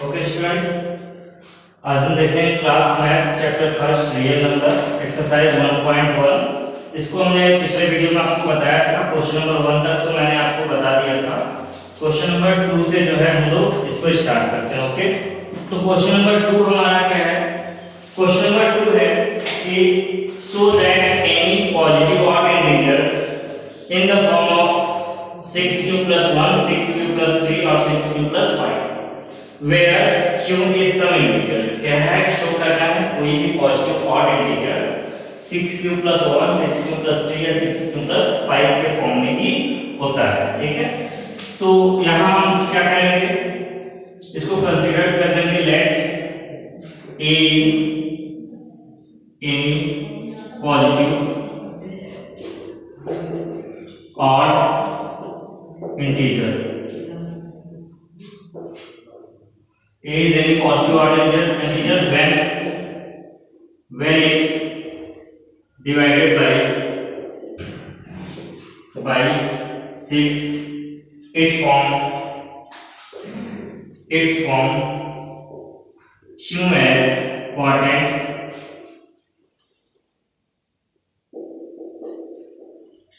Okay students, आज हम देखेंगे class math chapter first real number exercise 1.1। इसको हमने पिछले वीडियो में आपको बताया था। क्वेश्चन नंबर 1 तक तो मैंने आपको बता दिया था। क्वेश्चन नंबर 2 से जो है हम लोग इसको स्टार्ट करते हैं। ओके, तो क्वेश्चन नंबर 2 हमारा क्या है? क्वेश्चन नंबर 2 है कि so that any positive odd integers in the form of 6q + 1, 6q + 3 और 6q + 5 where q is some integers। क्या है? शो करना है कोई भी positive odd integers 6q + 1, 6q + 3 या 6q + 5 के फॉर्म में ही होता है। ठीक है, तो यहां हम क्या करेंगे, इसको कंसीडर कर लेंगे। Let a is any positive odd integer। a is any positive odd integer when it divided by 6 it form q as quotient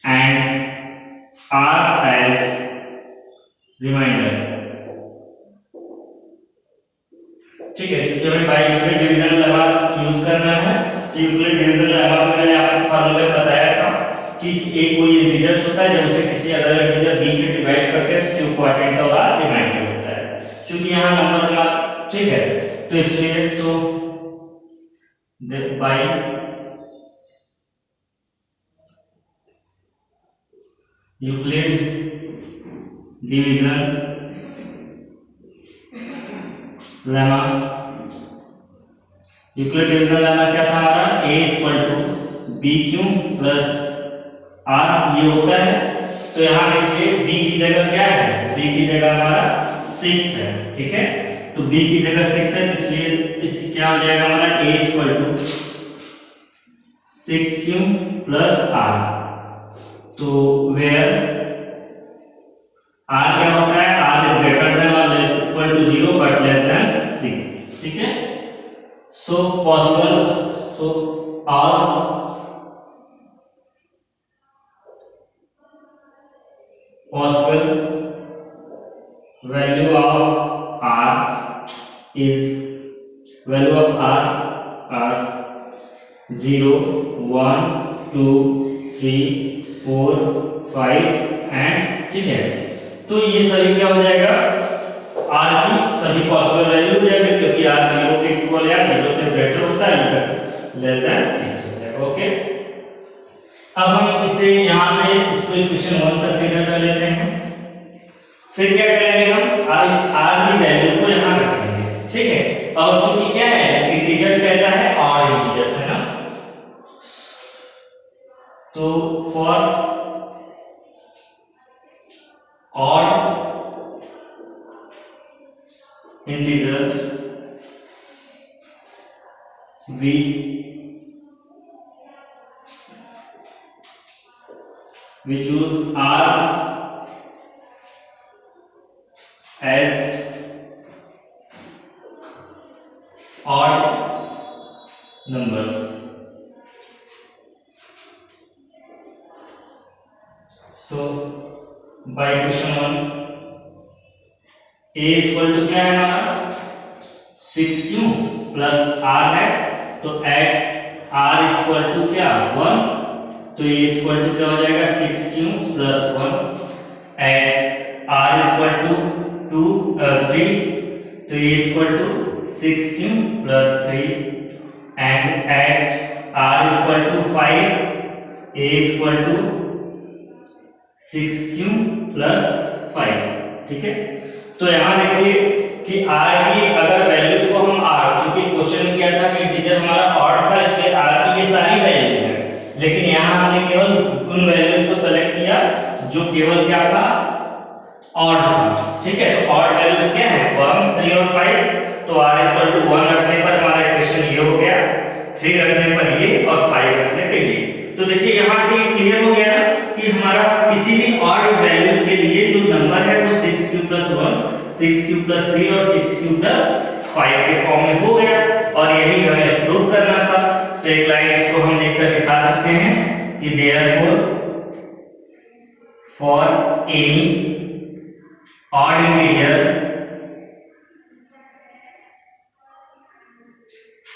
and r as remainder। ठीक है, क्योंकि हमें by Euclid division lemma use करना है। तो Euclid division lemma में मैंने आपको फार्मूला बताया था कि एक कोई इंटीजर्स होता है, जब उसे किसी अदर इंटीजर b से डिवाइड करते हैं तो q क्वोटिएंट और r रिमाइंडर होता है। क्योंकि यहां नंबर हमारा ठीक है, तो इसलिए so by Euclid division lemma, Euclid division lemma क्या था हमारा? a = bq + r ये होता है। तो यहां देखिए b की जगह क्या है? b की जगह हमारा 6 है। ठीक है, तो b की जगह 6 है, इसलिए इसकी क्या हो जाएगा हमारा? a = 6q + r। तो वेयर r क्या होता है? r is greater than or less equal to 0 but less than 6। ठीक है, so possible, so all possible value of r is value of r are 0, 1, 2, 3, 4, 5 and ठीक है। तो ये सभी क्या हो जाएगा? r की सभी पॉसिबल वैल्यू हो जाएगा, क्योंकि r 0 के इक्वल या 0 से ग्रेटर होता है, लेस देन 6 हो जाएगा। ओके, अब हम इसे यहां पे इसको इक्वेशन 1 कंसीडर कर लेते हैं। फिर क्या करेंगे हम? इस r की वैल्यू को यहां रखेंगे। ठीक है, और चूंकि क्या है, इंटीजर्स कैसा है? ऑड इंटीजर्स है ना। तो for odd integer we choose r as odd numbers। so by equation 1 a = क्या है हमारा? 6q + r है, तो एट r = क्या? 1। तो a = क्या हो जाएगा? 6q + 1 एट r = 2 3, तो a = 6q + 3 and eight r = 5 a = 6q + 5। ठीक है, तो यहां देखिए कि r की अगर वैल्यूज को हम r, क्योंकि क्वेश्चन में क्या था कि इंटीजर हमारा ऑड था, इसलिए r की ये सारी वैल्यूज है, लेकिन यहां हमने केवल उन वैल्यूज को सेलेक्ट किया जो केवल क्या था? ऑड था। ठीक है, तो ऑड वैल्यूज क्या है? 1, 3 और 5। तो r = 1 रखने पर हमारा इक्वेशन ये हो गया, 3 रखने पर ये और 5 रखने पर ये। तो देखिए यहां से ये क्लियर हो गया कि हमारा किसी भी ऑड वैल्यूज के लिए जो नंबर है वो 6q + 1, 6 क्यूब प्लस 3 और 6 क्यूब प्लस 5 के फॉर्म में हो गया, और यही हमें प्रूव करना था। तो एक लाइन इसको हम लिखकर दिखा सकते हैं कि therefore for any odd integer,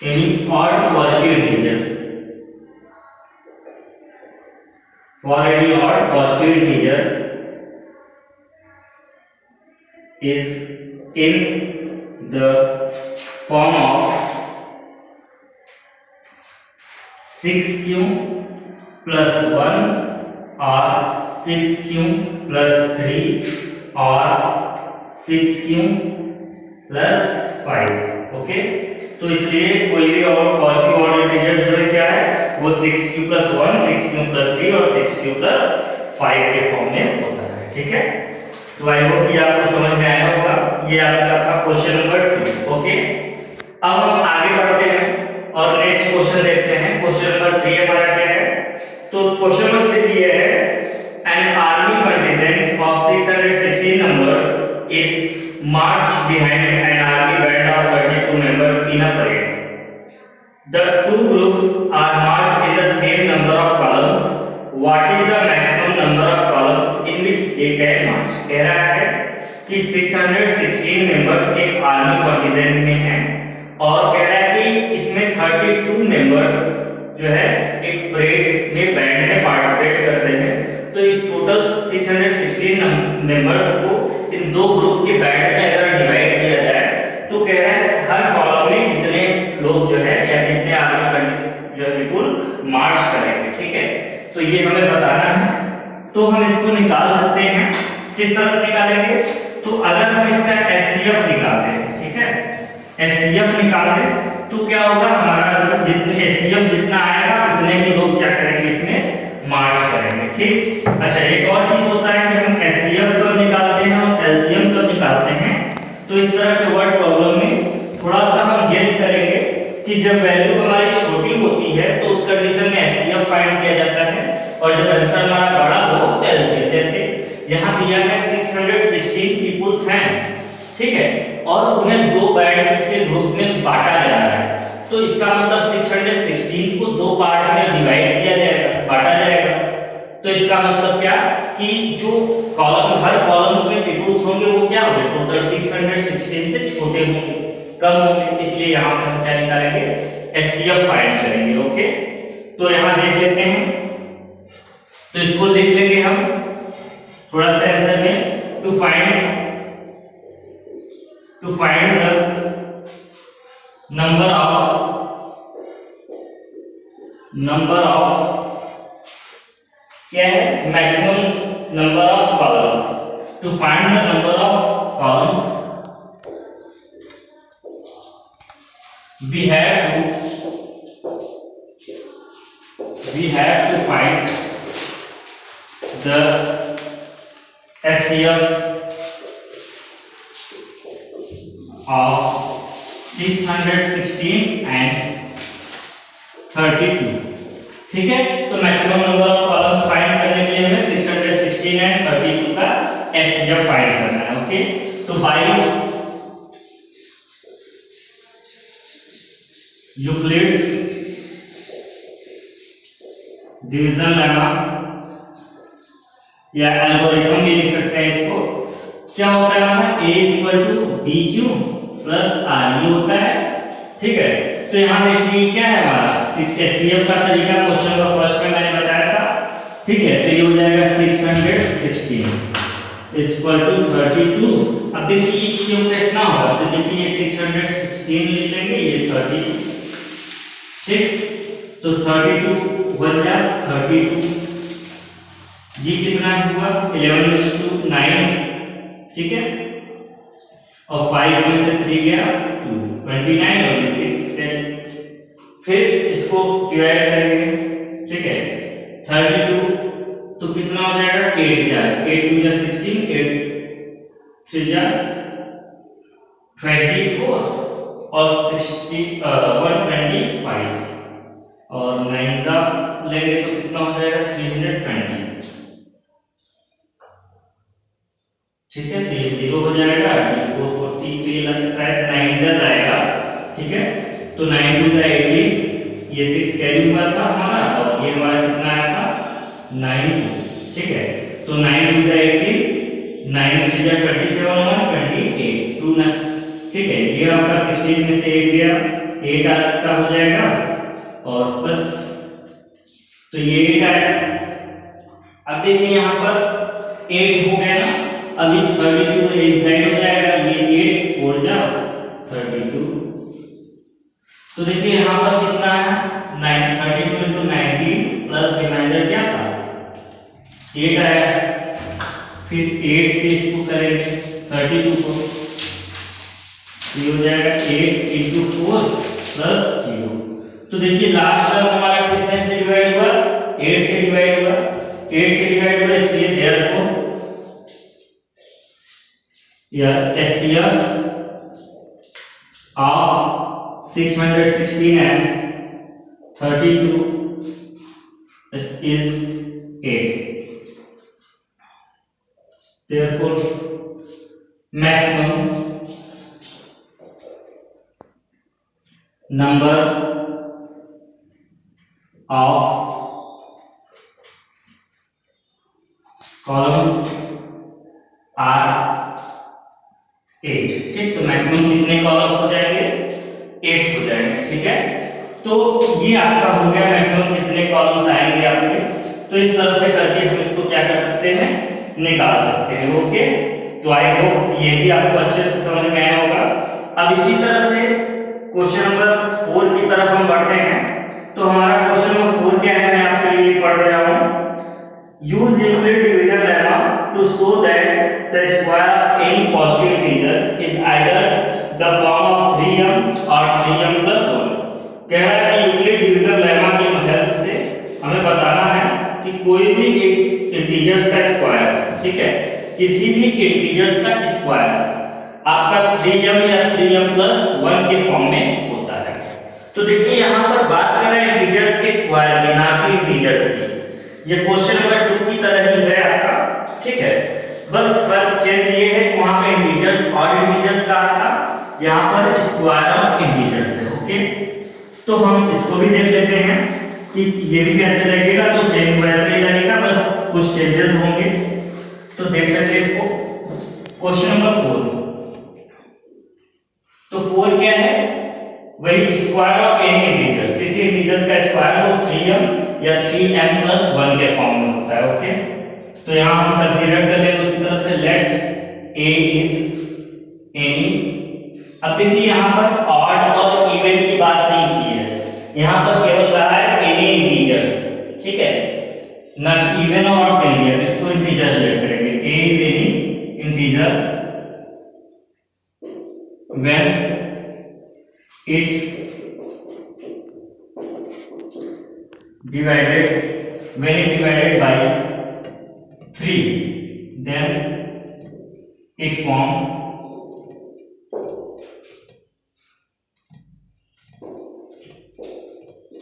any odd positive integer, for any odd positive integer is in the form of 6q plus 1 or 6q plus 3 or 6q plus 5। Okay, तो इसलिए कोई भी और पॉजिटिव ऑड इंटीजर जो है क्या है, वो 6q plus 1, 6q plus 3 और 6q plus 5 के फॉर्म में होता है। ठीक है, तो आई होप ये आपको समझ में आया होगा। ये आपका था क्वेश्चन नंबर 2। ओके, अब हम आगे बढ़ते हैं और नेक्स्ट क्वेश्चन देखते हैं। क्वेश्चन नंबर 3 हमारा क्या है, तो क्वेश्चन नंबर 3 दिया है an army contingent of 616 numbers is march behind an army band of 32 members in a parade. The two groups are marched in the same number of columns. What is the maximum number of columns in which they can march. कह रहा है कि 616 members एक army contingent में हैं, और कह रहा है कि इसमें 32 मेंबर्स जो है एक परेड में बैंड में पार्टिसिपेट करते हैं। तो इस टोटल 616 मेंबर्स को इन दो ग्रुप के बैंड में अगर डिवाइड किया जाए तो कह रहा है हर कॉलम में कितने लोग जो है या कितने आर्मी जो है बिल्कुल मार्च करेंगे। ठीक है, तो ये हमें बताना है। तो हम इसको निकाल सकते हैं, किस तरह से निकालेंगे, तो अगर हम इसका एचसीएफ निकालते हैं, ठीक है, एचसीएफ निकालते तो क्या होगा, हमारा जितना एचसीएफ जितना आएगा उतने ही लोग क्या करेंगे, इसमें मार्च करेंगे। ठीक, अच्छा एक और चीज होता है कि हम एचसीएफ कब निकालते हैं और एलसीएम कब निकालते हैं। तो इस तरह के वर्ड प्रॉब्लम में थोड़ा सा हम गेस करेंगे कि जब वैल्यू हमारी छोटी होती है तो उस कंडीशन में एचसीएफ फाइंड किया जाता है, और जब आंसर हमारा बड़ा हो तो एलसीएम। जैसे यहाँ दिया है 616 पीपल्स हैं, ठीक है, और उन्हें दो बैंड्स के ग्रुप में बांटा जा रहा है। तो इसका मतलब 616 को दो पार्ट में डिवाइड किया जाएगा, बांटा जाएगा। तो इसका मतलब क्या कि जो कॉलम, हर कॉलम्स में पीपल्स होंगे वो क्या होंगे, टोटल 616 से छोटे होंगे, कम होंगे। इसलिए यहाँ पर हम क्या निकालेंगे, एचसीएफ फाइंड करेंगे। ओके, तो यहाँ देख लेते हैं, तो इसको देख लेंगे हम थोड़ा सा आंसर में, to find the number of क्या है, maximum number of columns. To find the number of columns we have to find the HCF of 616 and 32। ठीक है, तो maximum number of columns find करने के लिए हमें 616 एंड 32 का HCF फाइंड करना है। ओके, तो बाई यूक्लिड्स डिवीजन लेमा या एल्गोरिथम भी लिख सकते हैं इसको। क्या होता है हमारा a equal to B Q plus R ये होता है। ठीक है, तो यहाँ देखिए क्या है हमारा एचसीएफ का तरीका, क्वेश्चन का फर्स्ट में मैंने बताया था। ठीक है, तो ये हो जाएगा 616 इक्वल टू 32। अब देखिए क्यों कितना होगा, तो देखिए ये 616 लिख लेंगे, ये 32। ठीक, तो 32 बन जा 32, ये कितना हुआ 11:9। ठीक है, और 5 में से 3 गया 2, 29 और 6 है। फिर इसको डिवाइड करेंगे। ठीक है, 32 तो कितना हो जाएगा 8 जा 8 2 जा 16, 8 3 जा 24 और 125 और 9 जा लेंगे तो कितना हो जाएगा 320। ठीक है, तो ये 0 हो जाएगा, ये 440 पे शायद 9 10 आएगा। ठीक है, तो 9 2 जा 18, ये 6 कैरी हुआ था हमारा, और ये हमारा कितना आया था 9 2। ठीक है, तो 9 2 जा 18, 9 3 जा 27 1 28 2 9। ठीक है, ये आपका 16 में से 8 गया, 8 आपका हो जाएगा, और बस तो ये 8 आया। अब देखिए यहाँ पर 8 हो गया ना, अब इस 32 एक साइड हो जाएगा, ये 8 4 जा 32। तो देखिए यहाँ पर कितना है 9 32 into 19 प्लस रिमाइंडर क्या था 8 आया। फिर 8 से इसको करेंगे 32 को, ये हो जाएगा 8 into 4 प्लस 0। तो देखिए लास्ट टर्म हमारा कितने से डिवाइड हुआ 8 से डिवाइड हुआ, 8 से डिवाइड हुआ, इसलिए देयरफॉर या HCF of 616 and 32 is 8. Therefore, maximum number of columns are 8। ठीक, तो मैक्सिमम कितने कॉलम्स हो जाएंगे 8 हो जाएंगे। ठीक है, तो ये आपका हो गया मैक्सिमम कितने कॉलम्स आएंगे आपके। तो इस तरह से करके हम इसको क्या कर सकते हैं निकाल सकते हैं। ओके, तो आई होप ये भी आपको अच्छे से समझ में आया होगा। अब इसी तरह से क्वेश्चन नंबर 4 की तरफ हम बढ़ते हैं। तो हमारा क्वेश्चन नंबर 4 क्या है, मैं आपके लिए पढ़ रहा हूं। Use Euclid division lemma to show that the square of any positive integer is either the form of 3m or 3m plus 1। कह रहा है कि यूक्लिड डिवीजन लेमा की हेल्प से हमें बताना है कि कोई भी एक इंटीजर्स का स्क्वायर, ठीक है, किसी भी इंटीजर्स का स्क्वायर आपका 3m या 3m plus 1 के फॉर्म में होता है। तो देखिए यहाँ पर बात कर रहे हैं इंटीजर्स के स्क्वायर की, ना कि इंटीजर्स की। ये क्वेश्चन नंबर 2 की तरह ही है आपका। ठीक है, बस फर्क चेंज ये है कि वहां पे इंटीजर्स और इंटीजर्स का था, यहाँ पर स्क्वायर ऑफ इंटीजर्स है। ओके, तो हम इसको भी देख लेते हैं कि ये भी कैसे लगेगा। तो सेम वैसे ही लगेगा, बस कुछ चेंजेस होंगे। तो देख लेते हैं इसको। Question number 4। तो 4 क्या है, वही स्क्वायर ऑफ एनी इंटीजर्स, किसी इंटीजर्स का स्क्वायर वो 3m या 3m plus 1 के फॉर्म में होता है। ओके, तो यहां हम कंसीडर कर लेंगे उसी तरह से लेट a इज एनी। अब देखिए यहां पर ऑड और इवन की बात नहीं की है, यहां पर केवल कहा है एनी इंटीजर्स। ठीक है, ना इवन और ऑड नहीं है, इसको इंटीजर लेट करेंगे। a is any integer when it divided by 3, then it form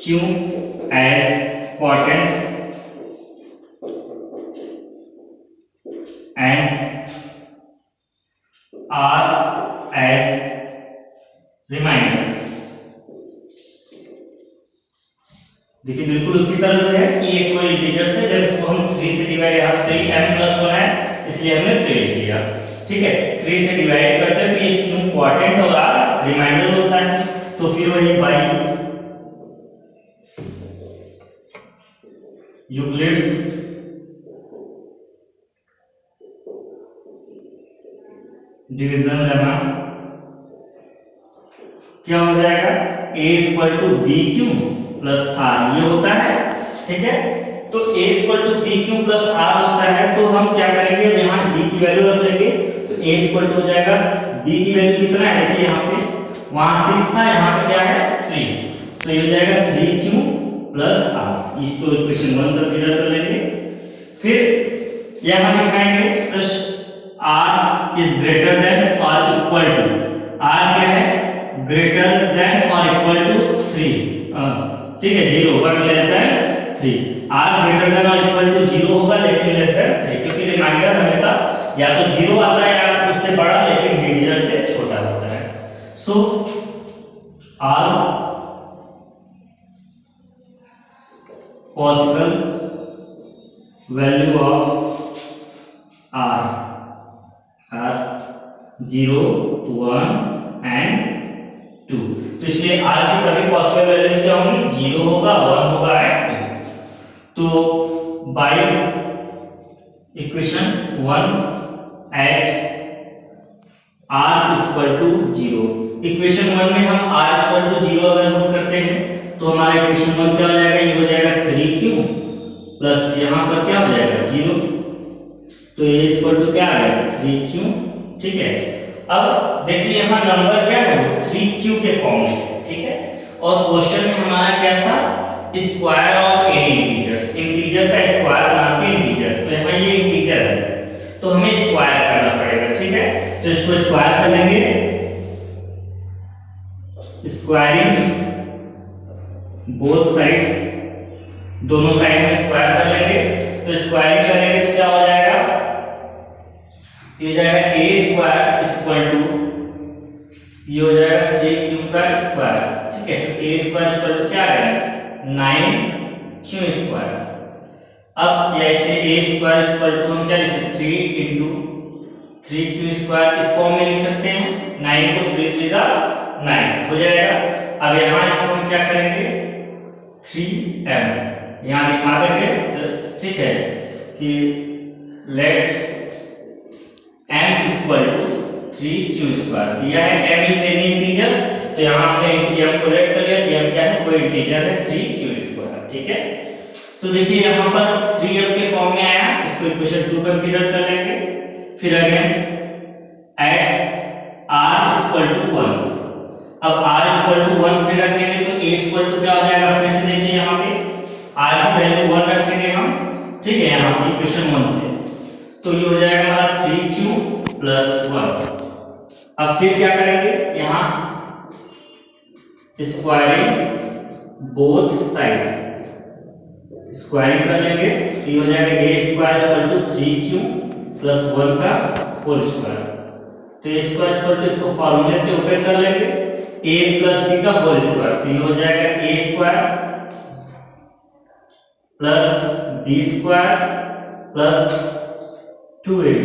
Q as quotient and R as remainder. देखिए बिल्कुल उसी तरह से है कि ये कोई इंटीजर है, जब इसको हम 3 से डिवाइड, यहाँ 3m plus 1 है इसलिए हमने 3 लिख लिया। ठीक है, 3 से डिवाइड करते हैं तो ये Q क्वाड्रेंट और R रिमाइंडर होता है। तो फिर वही बाई यूक्लिड्स डिवीजन लेमा क्या हो जाएगा a equal to B Q plus R, ये होता है। ठीक है, तो a equal to B Q plus R होता है। तो हम क्या करेंगे, यहाँ b की वैल्यू रख लेंगे। तो a इक्वल टू हो जाएगा b की वैल्यू कितना है, देखिए यहाँ पे वहां 6 था, यहाँ पे क्या है 3, तो ये हो जाएगा 3q प्लस आर। इसको इक्वेशन 1 कंसीडर कर लेंगे। फिर यहाँ दिखाएंगे r इज ग्रेटर देन और इक्वल टू, r क्या है ग्रेटर देन और इक्वल टू 3। ठीक है, 0 but less than 3। r greater than और इक्वल टू 0 होगा लेकिन लेस देन 3, क्योंकि रिमाइंडर हमेशा या तो 0 आता है या उससे बड़ा, लेकिन डिविजन से छोटा होता है। So all possible value of R 0, 1 and 2। तो इसलिए r की सभी पॉसिबल वैल्यूज क्या होंगी, 0 होगा, 1 होगा एंड 2। तो by equation 1 at r equal to 0, equation 1 में हम r इक्वल टू 0 अगर हम करते हैं तो हमारा इक्वेशन 1 क्या हो जाएगा, ये हो जाएगा 3q प्लस यहाँ पर क्या हो जाएगा 0, तो ये इक्वल टू क्या आ जाएगा 3q। ठीक है, अब देखिए यहाँ नंबर क्या है, वो 3q के फॉर्म में है। ठीक है, और क्वेश्चन में हमारा क्या था, square of any integers, integer का स्क्वायर ना कि इंटीजर्स। तो यहाँ ये इंटीजर है तो हमें स्क्वायर करना पड़ेगा। ठीक है, तो इसको स्क्वायर कर लेंगे, स्क्वायरिंग बोथ साइड, दोनों साइड में स्क्वायर कर लेंगे। तो स्क्वायरिंग करेंगे तो क्या हो जाएगा, ये जाएगा a स्क्वायर इक्वल टू, ये हो जाएगा 3q का स्क्वायर। ठीक है, तो a स्क्वायर इक्वल टू क्या आएगा 9q स्क्वायर। अब ऐसे a स्क्वायर इक्वल टू हम क्या लिख सकते, 3 इंटू 3q स्क्वायर, इस फॉर्म में लिख सकते हैं, 9 को 3 3 9 हो जाएगा। अब यहाँ इसको हम क्या करेंगे 3m यहाँ दिखा देंगे। ठीक है, कि let m equal to 3q square दिया है, m इज एनी इंटीजर, तो यहाँ हमने m को लेट कर लिया कि m क्या है, कोई इंटीजर है 3q स्क्वायर। ठीक है, तो देखिए यहाँ पर 3m के फॉर्म में आया, इसको इक्वेशन 2 कंसीडर कर लेंगे। फिर again at r equal to 1, अब r इक्वल टू 1 फिर रखेंगे तो a इक्वल टू क्या हो जाएगा, फिर से देखिए यहाँ पे r की वैल्यू 1 रखेंगे हम। ठीक है, यहाँ इक्वेशन 1 से, तो ये हो जाएगा हमारा 3q प्लस 1। अब फिर क्या करेंगे, यहाँ स्क्वायरिंग बोथ साइड, स्क्वायरिंग कर लेंगे तो ये हो जाएगा a square equal to 3q plus 1 का होल स्क्वायर। तो a स्क्वायर इक्वल टू इसको फार्मूले से ओपन कर लेंगे, a प्लस b का होल स्क्वायर, तो ये हो जाएगा a square plus b square plus 2ab,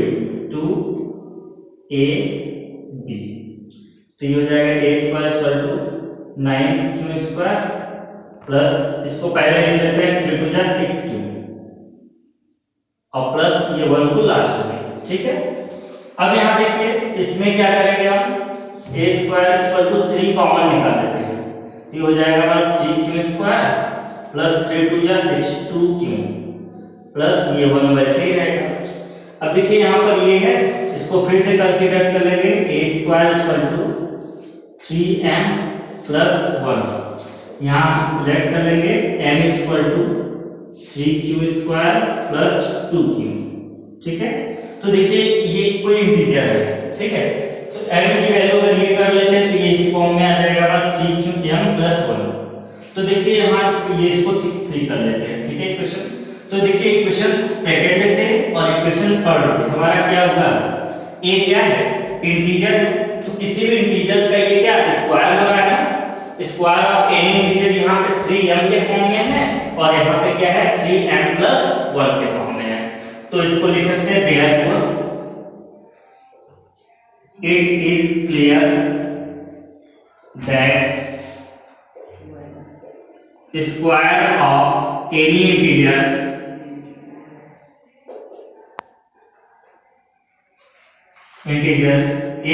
2ab, तो ये हो जाएगा a square equal to 9q square plus, इसको पहले लिख लेते हैं 3 2 6q और प्लस ये 1 को लास्ट में। ठीक है, अब यहाँ देखिए इसमें क्या करेंगे हम, a square equal to 3 common निकाल लेते हैं, तो ये हो जाएगा हमारा 3q square plus 3 2 6 2q plus ये 1 वैसे ही रहेगा। अब देखिए यहाँ पर ये है, इसको फिर से कंसीडर कर लेंगे, a square equal to 3m plus 1, यहाँ लेट कर लेंगे m equal to 3q square plus 2q। ठीक है, तो देखिए ये कोई इंटीजर है। ठीक है, तो m की वैल्यू अगर ये कर लेते हैं तो ये इस फॉर्म में आ जाएगा हमारा 3qm प्लस 1। तो देखिए यहाँ ये इसको 3 कर लेते हैं। ठीक है, इक्वेशन, तो देखिए इक्वेशन सेकंड से और इक्वेशन थर्ड से हमारा क्या होगा, a क्या है इंटीजर, तो किसी भी इंटीजर्स का ये क्या स्क्वायर हो रहा है ना, स्क्वायर ऑफ एनी इंटीजर यहाँ पे 3m के फॉर्म में है और यहाँ पे क्या है 3m प्लस 1 के फॉर्म में है। तो इसको लिख सकते हैं therefore it is clear that square of any integer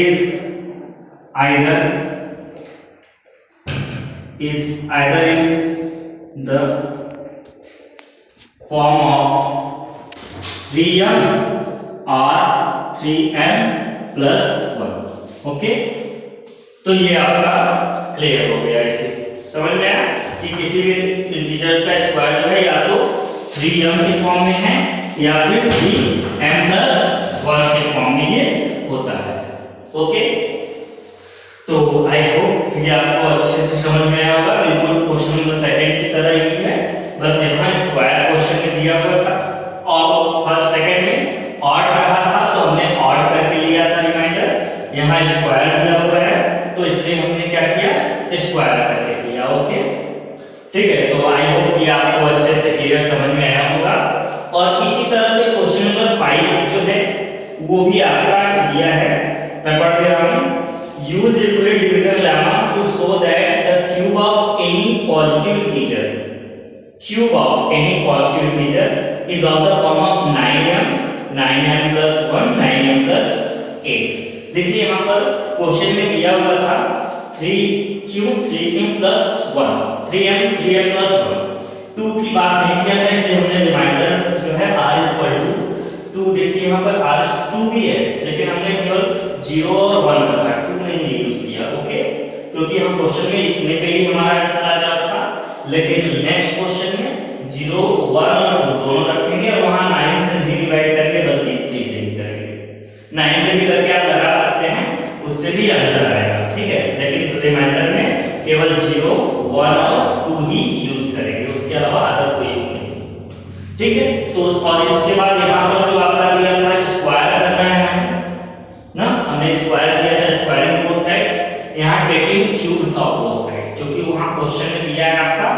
is either in the form of 3m or 3m plus 1। Okay, तो ये आपका क्लियर हो गया, इसे समझ में आया कि किसी भी इंटीजर्स का स्क्वायर जो है या तो 3m के फॉर्म में है या फिर 3m plus 1 के फॉर्म में ये होता है। ओके, तो आई होप ये आपको अच्छे से समझ में आया होगा, बिल्कुल क्वेश्चन नंबर सेकंड की तरह ही है, बस यहाँ स्क्वायर क्वेश्चन में दिया हुआ था और फर्स्ट सेकंड में ऑड रहा था तो हमने स्क्वायर करके किया। ओके, ठीक है। तो आई होप कि आपको अच्छे से क्लियर समझ में आया होगा। और इसी तरह से क्वेश्चन नंबर 5 जो है वो भी आपका दिया है, मैं पढ़ दे रहा हूं। Use Euclid division lemma to show that the cube of any positive integer, cube of any positive integer is of the form of 9m 9m plus 1 9m plus 8। देखिए यहाँ पर क्वेश्चन में दिया हुआ था 3 plus 1 3m plus 1, 2 की बात नहीं किया था इसलिए हमने रिमाइंडर जो है r is equal to 2। देखिए यहाँ पर r 2 भी है लेकिन हमने केवल 0 और 1 रखा, 2 नहीं यूज किया। ओके, क्योंकि हम क्वेश्चन में इतने पे ही हमारा आंसर आ जाता था, लेकिन नेक्स्ट क्वेश्चन में 0 1 और 2 दोनों रखेंगे और वहां 9 से नहीं डिवाइड करके बल्कि 3 से ही करेंगे। 9 से भी करके आप लगा सकते हैं, उससे भी आंसर आएगा, ठीक है। लेकिन रिमाइंडर में केवल 0 1 और 2 ही यूज करेंगे, उसके अलावा अदर कोई नहीं, ठीक है। तो और इसके बाद यहाँ पर जो आपका दिया था स्क्वायर करना है ना, हमने स्क्वायर किया था, स्क्वायरिंग बोथ साइड। यहाँ taking cubes of both side, क्योंकि वहां क्वेश्चन में दिया है आपका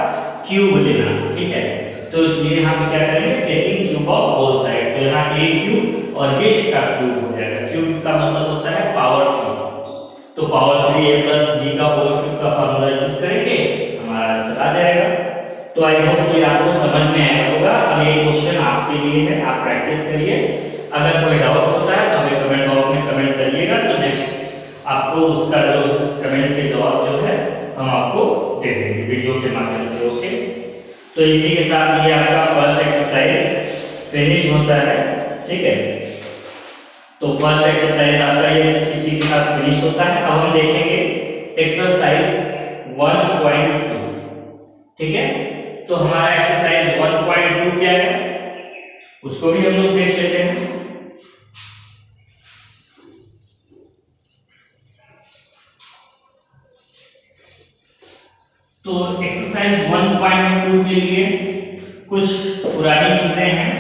क्यूब लेना, ठीक है। तो इसलिए यहाँ पे क्या करेंगे, taking cube of both side. तो यहाँ a क्यूब और ये इसका क्यूब हो जाएगा। क्यूब का मतलब होता है पावर 3, तो पावर 3a plus b का होल क्यूब का फार्मूला यूज करेंगे, हमारा आंसर आ जाएगा। तो आई होप कि आपको समझ में आया होगा। अब ये क्वेश्चन आपके लिए है, आप प्रैक्टिस करिए। अगर कोई डाउट होता है तो हमें कमेंट बॉक्स में कमेंट करिएगा, तो नेक्स्ट आपको उसका जो कमेंट के जवाब जो है हम आपको दे देंगे वीडियो के माध्यम से। ओके, तो इसी के साथ ये आपका फर्स्ट एक्सरसाइज फिनिश होता है, ठीक है। तो फर्स्ट एक्सरसाइज आपका ये इसी के साथ फिनिश होता है। अब हम देखेंगे एक्सरसाइज 1.2, ठीक है। तो हमारा एक्सरसाइज 1.2 क्या है उसको भी हम लोग देख लेते हैं। तो एक्सरसाइज 1.2 के लिए कुछ पुरानी चीजें हैं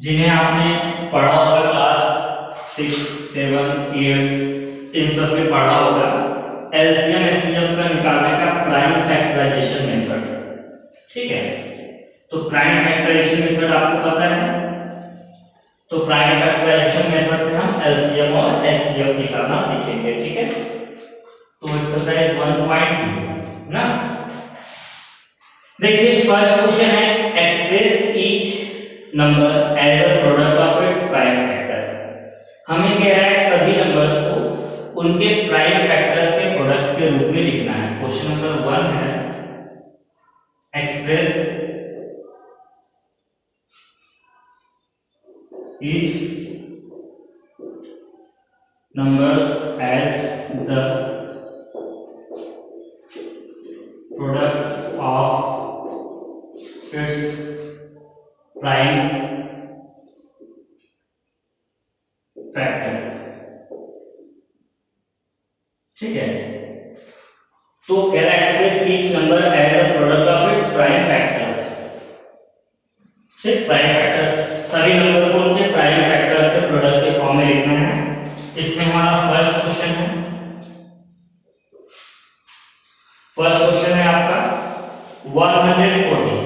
जिन्हें आपने पढ़ा होगा, क्लास 6 7 8 इन सब में पढ़ा होगा। एलसीएम एचसीएफ का निकालने का प्राइम फैक्टराइजेशन मेथड, ठीक है। तो प्राइम फैक्टराइजेशन मेथड आपको पता है, तो प्राइम फैक्टराइजेशन मेथड से हम एलसीएम और एचसीएफ निकालना सीखेंगे, ठीक है। तो एक्सरसाइज 1.2 ना, देखिए फर्स्ट क्वेश्चन है express each number as a product of its prime factor. हमें कह रहा है सभी नंबर्स को उनके प्राइम फैक्टर्स के प्रोडक्ट के रूप में लिखना है। क्वेश्चन नंबर 1 है express each numbers as the product of its prime factor, ठीक है। तो कह रहा है express each number as a product of its prime factors, ठीक। प्राइम फैक्टर्स सभी नंबर को उनके प्राइम फैक्टर्स के प्रोडक्ट के फॉर्म में लिखना है। इसमें हमारा फर्स्ट क्वेश्चन है, फर्स्ट क्वेश्चन है आपका 140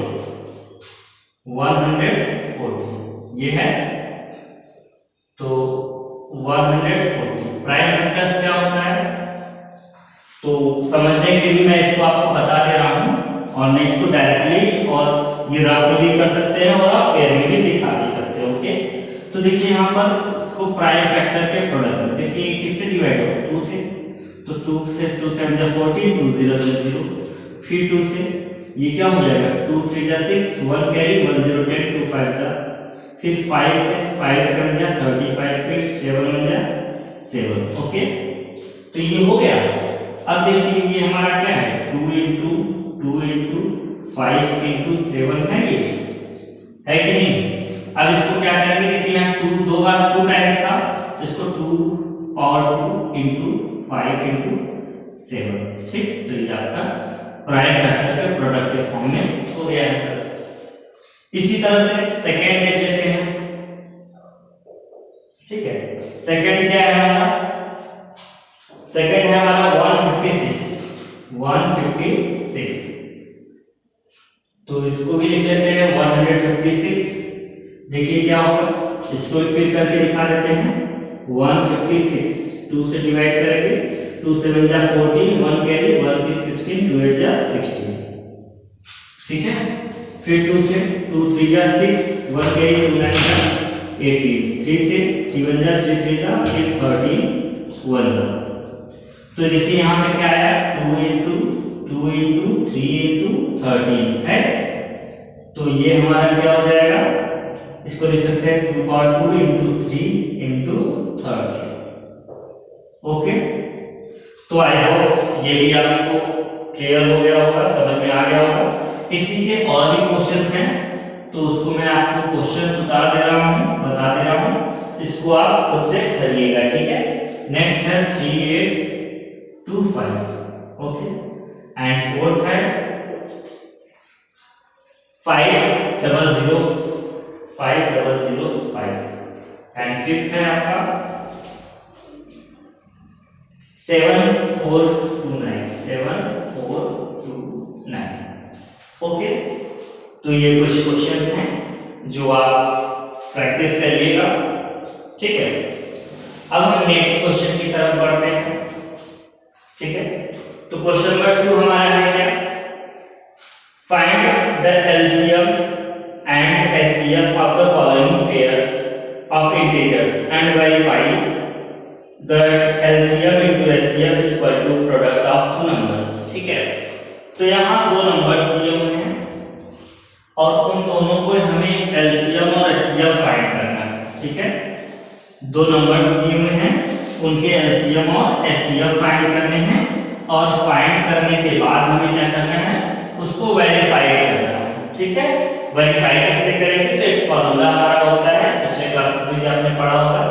ये है। तो 140 प्राइम फैक्टर्स क्या होता है, तो समझने के लिए मैं इसको आपको बता दे रहा हूं और मैं इसको डायरेक्टली और ये रफ में भी कर सकते हैं और आप पेयर में भी दिखा भी सकते हैं। ओके, तो देखिए यहाँ पर इसको प्राइम फैक्टर के प्रोडक्ट देखिए किससे डिवाइड होगा, 2 से। तो 2 से 2 7 जा 40 2 0 0, फिर 2 से ये क्या हो जाएगा 2 3 जा 6 1 कैरी 1 0 10 2 5 जा, फिर 5 से 5 7 जा 35, फिर 7 1 जा 7। ओके, तो ये हो गया। अब देखिए ये हमारा क्या है 2 into 5 into 7 है, ये है कि नहीं। अब इसको क्या करेंगे, देखिए यहाँ 2 बार 2 टाइम्स था, तो इसको 2 पावर 2 into 5 into 7, ठीक। तो ये आपका प्राइम फैक्टर के प्रोडक्ट के फॉर्म में हो गया आंसर। इसी तरह से सेकंड देख लेते हैं, ठीक है। सेकंड क्या है हमारा, सेकंड है हमारा 156 156। तो इसको भी लिख लेते हैं 156। देखिए क्या होगा, इसको फिर करके दिखा देते हैं। 156 2 से डिवाइड करेंगे, 2 7 जा 14, 1 कैरी, 1 6 16, 2 8 जा 16। ठीक है, फिर 2 से 2 3 जा 6, 1 कैरी, 2 9 जा 18, 3 से 3 1 जा 3 3 जा 13, 1 जा। तो देखिए यहाँ पे क्या आया, 2 into 3 into 13 है। तो ये हमारा क्या हो जाएगा, इसको लिख सकते हैं 2 power 2 into 3 into 13। ओके, तो आई होप ये भी आपको क्लियर हो गया होगा, समझ में आ गया होगा। इसी के और भी क्वेश्चंस हैं, तो उसको मैं आपको क्वेश्चंस उतार दे रहा हूँ, बता दे रहा हूँ, इसको आप खुद से करिएगा। ठीक है, नेक्स्ट है 3825। ओके, एंड फोर्थ है 5005 एंड फिफ्थ है आपका 7429। ओके, तो ये कुछ क्वेश्चंस हैं जो आप प्रैक्टिस करिएगा। ठीक है, अब हम नेक्स्ट क्वेश्चन की तरफ बढ़ते हैं। ठीक है, तो क्वेश्चन नंबर 2 हमारा है क्या, find the LCM and HCF of the following pairs of integers and verify that LCM into HCF is equal to product of two numbers. ठीक है, तो यहाँ दो नंबर्स दिए हुए हैं और उन दोनों को हमें एलसीएम और एचसीएफ फाइंड करना है। ठीक है, दो नंबर्स दिए हुए हैं, उनके एलसीएम और एचसीएफ फाइंड करने हैं, और फाइंड करने के बाद हमें क्या करना है, उसको वेरीफाई करना है। ठीक है, वेरीफाई कैसे करेंगे, तो एक फॉर्मूला हमारा होता है, पिछले क्लास में भी आपने पढ़ा होगा,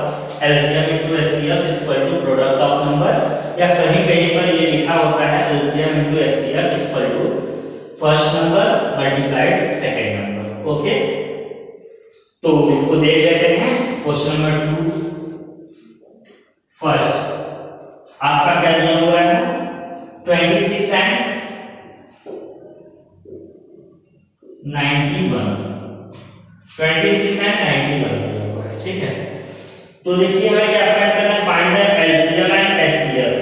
LCM into HCF is equal to product of number, या कहीं कहीं पर ये लिखा होता है LCM into HCF is equal to first number multiplied second number. Okay, तो इसको देख लेते हैं। क्वेश्चन नंबर 2 फर्स्ट आपका क्या दिया हुआ है, 26 एंड 91। 26 एंड 91 दिया हुआ है। ठीक है, तो देखिए हमें क्या फाइंड करना है, find the LCM and HCF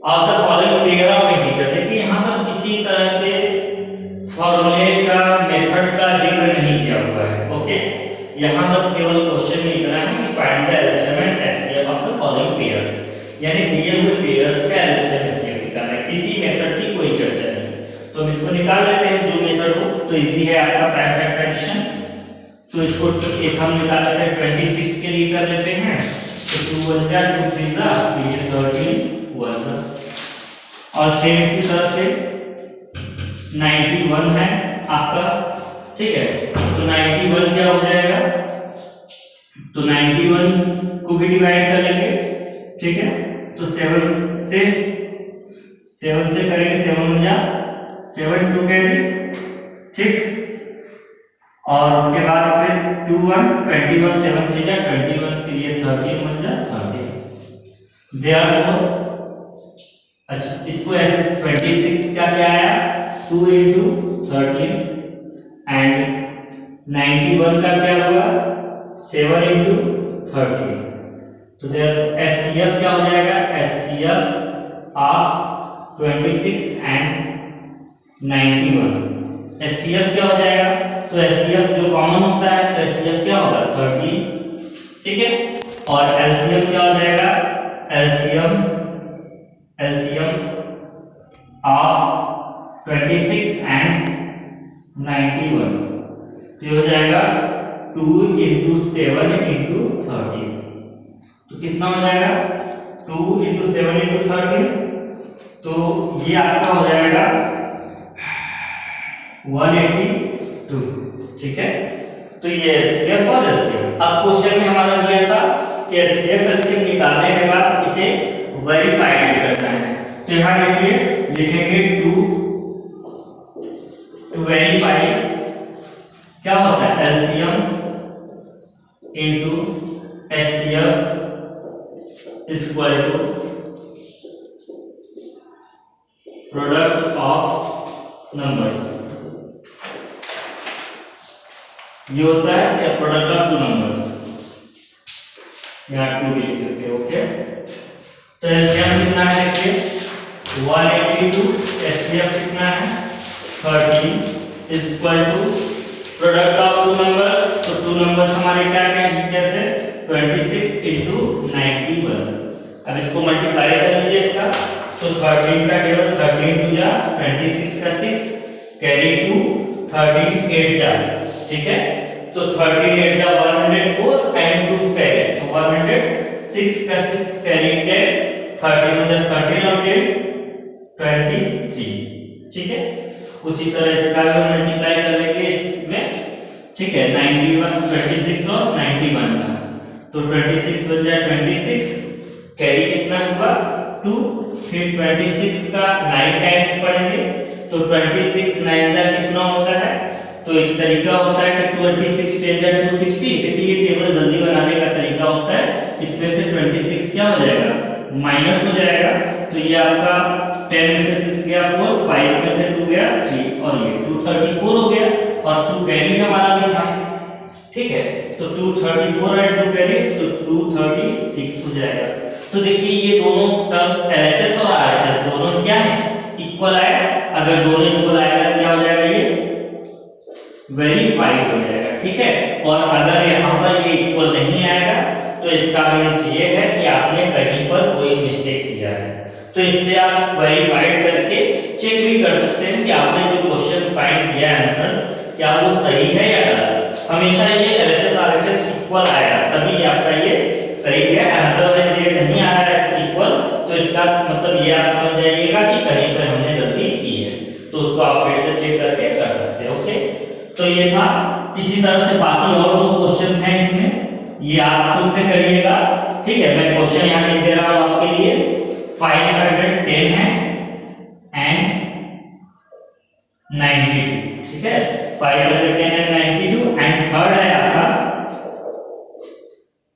of the following pair of integer. देखिए यहाँ पर किसी तरह के फॉर्मूले का, मेथड का जिक्र नहीं किया हुआ है। ओके, यहाँ बस केवल क्वेश्चन में इतना है कि find the LCM and HCF of the following pairs, यानी दिए हुए पेयर्स का एलसीएम एचसीएफ निकालना है, किसी मेथड की कोई चर्चा नहीं। तो हम इसको निकाल लेते हैं, जो मेथड हो तो इजी है आपका प्राइम फैक्टराइजेशन। तो इसको एक हम निकाल लेते हैं 26 के लिए कर लेते हैं, तो 2 1 जा 2 3 जा 13 1 जा, और सेम इसी तरह से 91 है आपका। ठीक है, तो 91 क्या हो जाएगा, तो 91 को भी डिवाइड कर लेंगे। ठीक है, तो 7 से करेंगे, 7 जा 7 2 कैरी। ठीक, और उसके बाद फिर 2 1 21 7 3 जा 21, फिर ये 13 1 जा 13। देयरफॉर अच्छा, इसको ऐसे 26 का क्या आया, 2 into 13 एंड 91 का क्या हुआ, 7 into 13। तो देयरफॉर एचसीएफ क्या हो जाएगा, एचसीएफ ऑफ 26 एंड 91। एचसीएफ क्या हो जाएगा, तो एचसीएफ जो कॉमन होता है, तो एचसीएफ क्या होगा 13। ठीक है, और एलसीएम क्या हो जाएगा, एलसीएम ऑफ 26 एंड 91, तो ये हो जाएगा 2 into 7 into 13। तो कितना हो जाएगा, 2 into 7 into 13, तो ये आपका हो जाएगा 182। ठीक है, तो ये एचसीएफ और एलसीएम। अब क्वेश्चन में हमारा दिया था कि एचसीएफ एलसीएम निकालने के बाद इसे वेरीफाई करना है। तो यहाँ देखिए लिखेंगे टू वेरीफाई क्या होता है, LCM into HCF is equal to product of numbers, ये होता है या प्रोडक्ट ऑफ टू नंबर्स, यहाँ 2 भी लिख सकते हो। ओके, तो एलसीएम कितना है देखिए 182, एचसीएफ कितना है 30 is equal to product of two numbers, तो टू नंबर्स हमारे क्या कैसे 26 इंटू 91। अब इसको मल्टीप्लाई कर लीजिए इसका, तो 13 का टेबल 13 टू जा 26 का 6 कैरी 2 13 8 जा, ठीक है, तो 13 8 जा 104 एंड 2 कैरी, तो 106 का 6 कैरी 10 13 में 13 और 10 23, ठीक है। उसी तरह इसका भी मल्टीप्लाई कर लेंगे इसमें, ठीक है, 91 26 और 91 का, तो 26 बन जाए 26 कैरी कितना हुआ 2, फिर 26 का 9 टाइम्स पढ़ेंगे, तो 26 9 जा कितना होता है, तो एक तरीका होता है कि 26 10 जा 260, देखिए ये टेबल जल्दी बनाने का तरीका होता है, इसमें से 26 क्या हो जाएगा माइनस हो जाएगा, तो ये आपका 10 में से 6 गया 4, 5 में से 2 गया 3 और ये 234 हो गया, और 2 कैरी हमारा भी था, ठीक है, तो 234 एंड 2 कैरी तो 236 हो जाएगा। तो देखिए ये दोनों टर्म्स एलएचएस और आरएचएस दोनों क्या है इक्वल आए, अगर दोनों इक्वल आएगा तो क्या हो जाएगा ये वेरीफाइड हो जाएगा, ठीक है, और अगर यहाँ पर ये इक्वल नहीं आएगा तो इसका मीन्स ये है कि आपने कहीं पर कोई मिस्टेक किया है, तो इससे आप वेरीफाइड करके चेक भी कर सकते हैं कि आपने जो क्वेश्चन फाइंड किया आंसर्स क्या वो सही है या गलत। हमेशा ये एलएचएस आरएचएस इक्वल आएगा तभी आपका ये सही है, अदरवाइज ये नहीं आ रहा है इक्वल, तो इसका मतलब ये आप समझ जाइएगा कि कहीं पर हमने गलती की है, तो उसको आप फिर से चेक करके कर सकते हैं। ओके, तो ये था, इसी तरह से बाकी और दो क्वेश्चंस हैं इसमें, ये आप खुद से करिएगा, ठीक है, मैं क्वेश्चन यहाँ लिख दे रहा हूँ आपके लिए, 510 है एंड 92, ठीक है, 510 एंड 92 एंड थर्ड है आपका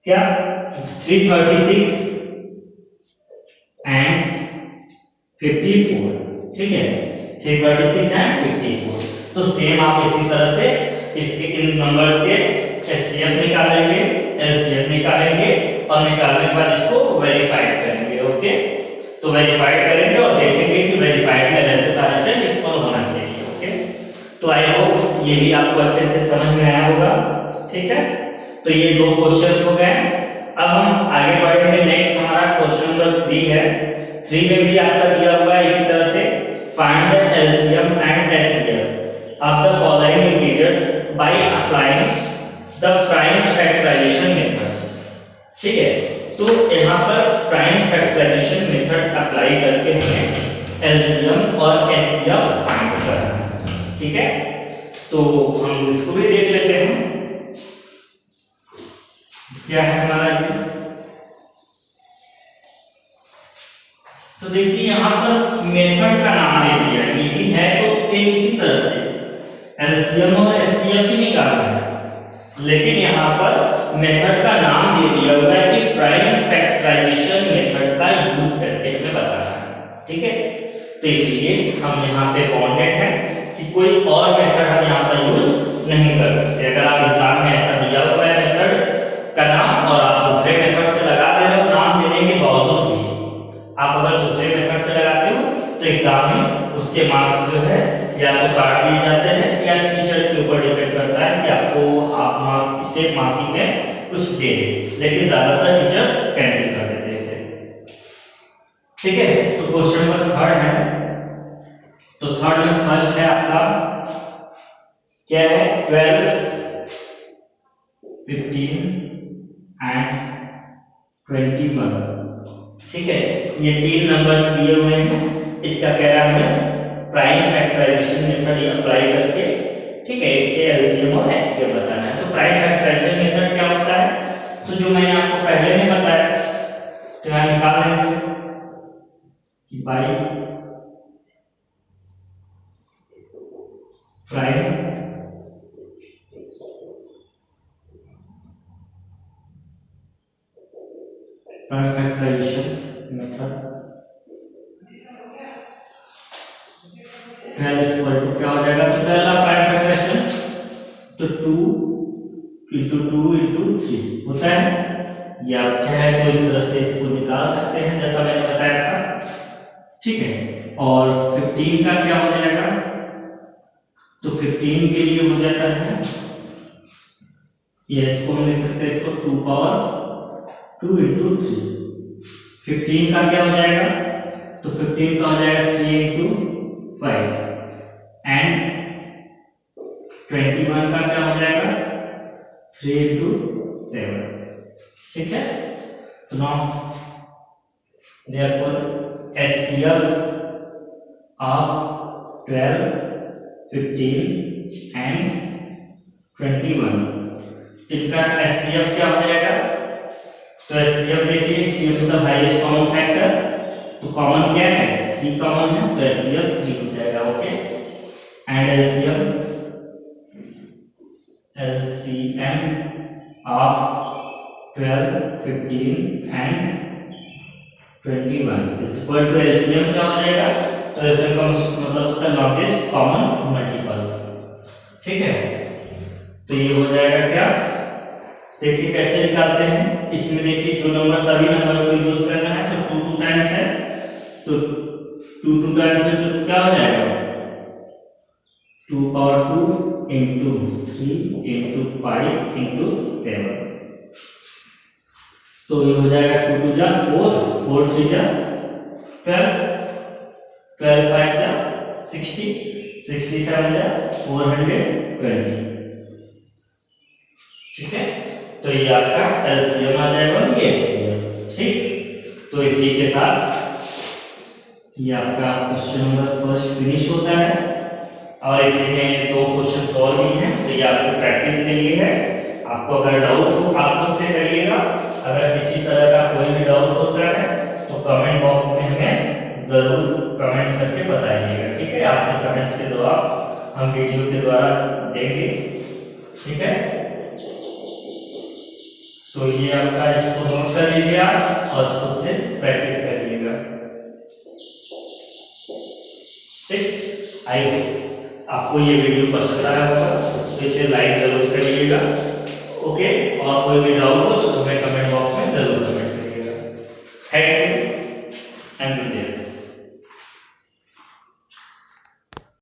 क्या 336 एंड 54, ठीक है, 336 एंड 54, तो सेम आप इसी तरह से इसके इन नंबर्स के एचसीएफ निकालेंगे, एलसीएफ निकालेंगे और निकालने के बाद इसको वेरीफाइड करेंगे। ओके, तो वेरीफाइड करेंगे और देखेंगे कि वेरीफाइड में एलएचएस आरएचएस इक्वल होना चाहिए। ओके, तो आई होप ये भी आपको अच्छे से समझ में आया होगा, ठीक है, तो ये दो क्वेश्चंस हो गए। अब हम आगे बढ़ेंगे, नेक्स्ट हमारा क्वेश्चन नंबर 3 है। 3 में भी आपका दिया हुआ है इसी तरह से, find the LCM and HCF of the following integers by applying the prime factorisation method, ठीक है, तो यहाँ पर प्राइम फैक्टराइजेशन मेथड अप्लाई करके हमें एलसीएम और एचसीएफ फाइंड करना है, ठीक है, तो हम इसको भी देख लेते हैं क्या है हमारा ये। तो देखिए यहाँ पर मेथड का नाम दे दिया, ये भी है तो सेम इसी तरह से एलसीएम और एचसीएफ ही निकालना है, लेकिन यहाँ पर मेथड का नाम दे दिया हुआ है कि प्राइम फैक्टराइजेशन मेथड का यूज करके हमें बताना है, ठीक है, तो इसलिए हम यहाँ पे बाउंडेड है कि कोई और मेथड हम यहाँ पर यूज नहीं कर सकते। अगर आप एग्जाम में ऐसा दिया हुआ है मेथड का नाम और आप दूसरे मेथड से लगा दे रहे हो, नाम देने के बावजूद भी आप अगर दूसरे मेथड से लगाते हो तो एग्जाम में उसके मार्क्स जो है या तो काट दिए जाते हैं या टीचर्स के ऊपर डिपेंड करता है कि आपको हाफ मार्क्स स्टेप मार्किंग में कुछ दे दे, लेकिन ज्यादातर टीचर्स कैंसिल कर देते हैं इसे, ठीक है। तो क्वेश्चन नंबर 3 है, तो थर्ड में फर्स्ट है आपका क्या है 12 15 एंड 21, ठीक है, ये तीन नंबर्स दिए हुए हैं, इसका कह रहा है प्राइम फैक्टराइजेशन मेथड अप्लाई करके, ठीक है, इसके एलसीएम और एचसीएफ बताना है। तो प्राइम फैक्टराइजेशन मेथड क्या होता है, तो जो मैंने आपको पहले में बताया, तो यहाँ निकाल लेंगे कि by prime factorisation method 12 equal to क्या हो जाएगा, तो 12 का प्राइम फैक्टराइजेशन तो 2 इंटू 2 इंटू 3 होता है, या चाहे तो इस तरह से इसको निकाल सकते हैं जैसा मैंने बताया था, ठीक है। और 15 का क्या हो जाएगा, तो 15 के लिए हो जाता है ये, इसको हम लिख सकते हैं इसको 2 पावर 2 इंटू 3। 15 का क्या हो जाएगा, तो 15 का हो जाएगा 3 इंटू 5 एंड 21 का क्या हो जाएगा 3 इंटू 7, ठीक है। तो now therefore HCF of 12, 15 and 21 इनका HCF क्या हो जाएगा, तो HCF देखिए, HCF मतलब हाईएस्ट कॉमन फैक्टर, तो कॉमन क्या है 3 कॉमन है, तो HCF 3 हो जाएगा, okay. And LCM of 12, 15 and 21 is equal to LCM क्या हो जाएगा, तो LCM का मतलब होता है लॉन्गेस्ट कॉमन मल्टीपल, ठीक है। तो ये हो जाएगा क्या, देखिए कैसे निकालते हैं, इसमें देखिए जो नंबर सभी नंबर्स को यूज करना है, तो 2 टाइम्स है, तो 2 टाइम्स है तो क्या हो जाएगा 2 पावर 2 इंटू 3 इंटू 5 इंटू 7, तो ये हो जाएगा 2 2 जा 4, 4 3 जा 12, 12 5 जा 60, 67 जा 420, ठीक है। तो ये आपका LCM आ जाएगा और ये HCF, ठीक। तो इसी के साथ ये आपका क्वेश्चन नंबर फर्स्ट फिनिश होता है, और इसी में 2 क्वेश्चन और भी हैं, तो ये आपकी प्रैक्टिस के लिए है। आपको अगर डाउट हो आप खुद से करिएगा, अगर किसी तरह का कोई भी डाउट होता है तो कमेंट बॉक्स में हमें जरूर कमेंट करके बताइएगा, ठीक है। आपके कमेंट्स के जवाब हम वीडियो के द्वारा देंगे, ठीक है। तो ये आपका, इसको नोट कर लीजिए आप और खुद से प्रैक्टिस करिएगा, ठीक। आई होप आपको ये वीडियो पसंद आया होगा, तो इसे लाइक जरूर करिएगा, ओके। और कोई भी डाउट हो